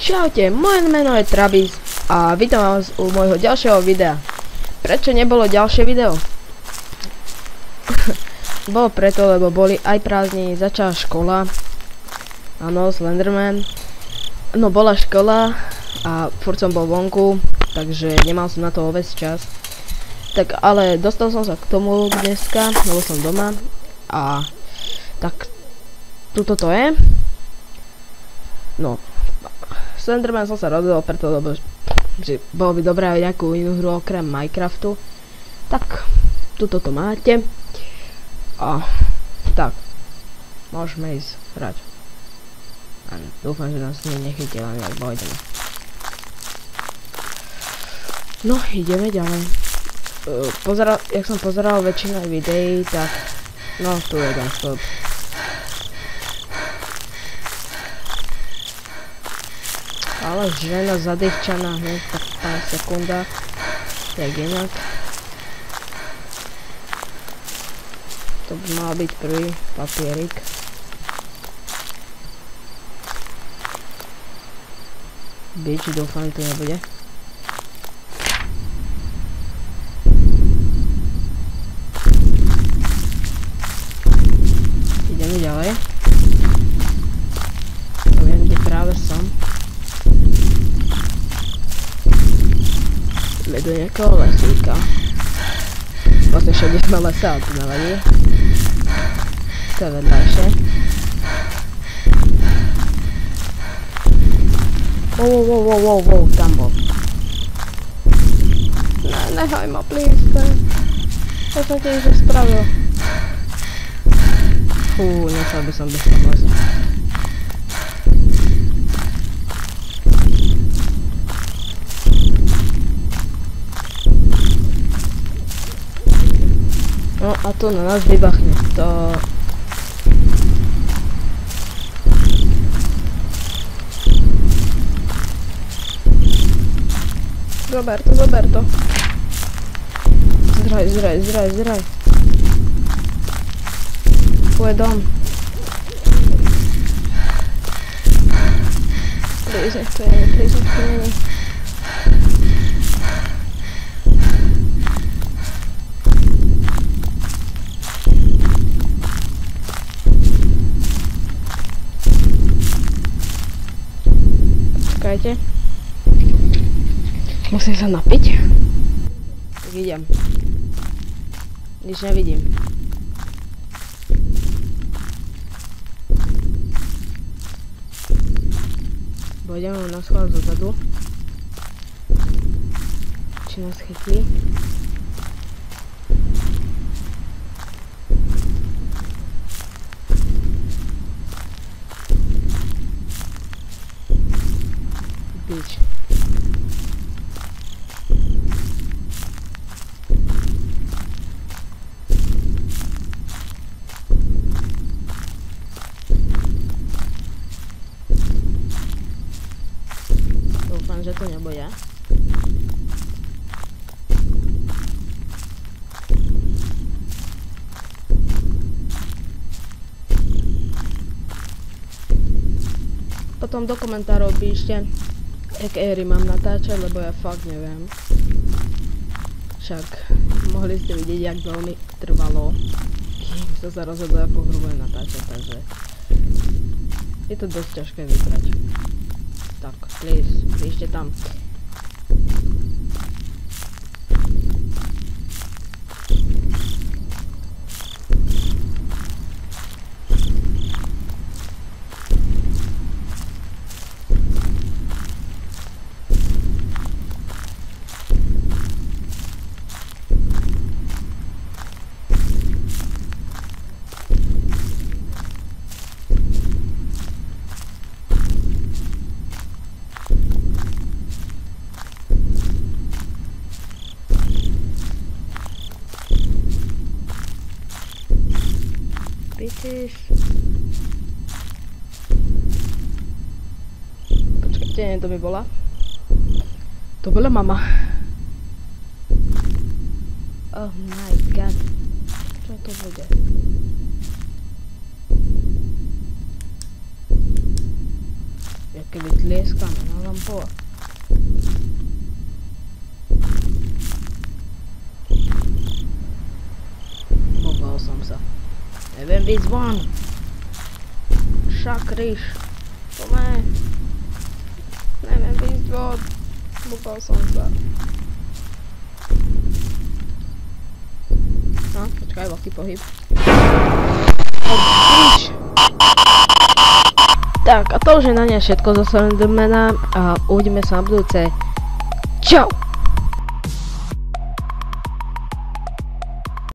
Čaute, moje meno je Travis a vítam vás u môjho ďalšieho videa. Prečo nebolo ďalšie video? Bolo preto, lebo boli aj prázdniny, začala škola. Áno, Slenderman. No, bola škola a furt som bol vonku, takže nemal som na to vôbec čas. Tak ale dostal som sa k tomu dneska, lebo som doma a tak tuto to je. No, Slenderman som sa rozhodol preto, lebo že bolo by dobré aj nejakú inú hru okrem Minecraftu. Tak, tuto to máte. A tak, môžeme ísť hrať. A dúfam, že nás nechytila nejak, bo ideme. No, ideme ďalej. Jak som pozeral väčšinu videí, tak no, tu je jeden stĺp. Ale žena zadýchčaná hneď tak pár sekundách, jak inak. To by mal byť prvý papierik. Bič, dúfam, to nebude. Ideme ďalej. Neviem, kde práve som. Do nejakého lesíka. Vlastne všade sme lesa, ale to nevadí. To je vedľajšie. Wow, tam bol. Nehaj ma, please. To som tiež spravil. Fú, nechcel by som byť v tom lese. No a to na nás vybachne, to... Zober to. Zdraj. Tvoj dom. Please, nech to není. Čakajte. Musím sa napiť. Tak idem. Nič nevidím. Pôjdem na schvál zozadu. Či nás chytí. Bič. Dúfam, že to nebude. Potom do komentárov píšte, aké éry mám natáčať, lebo ja fakt neviem. Však mohli ste vidieť, jak veľmi trvalo, kým som sa rozhodol, ako hru budem natáčať, takže je to dosť ťažké vybrať. Tak, please, píšte tam. Píčiš. Počkajte, nie, to by bola. To bola mama. Oh my god. Čo Čo to bude? Jak keby tlieskame na lampova. Pobal som sa. Neviem byť von. Šakryš. Pome. Neviem byť von. Pobal som sa. No, počkaj, veľký pohyb. Odkryš. Tak, a to už je na ne všetko zo Slendermana a uvidíme sa na budúce. Čau!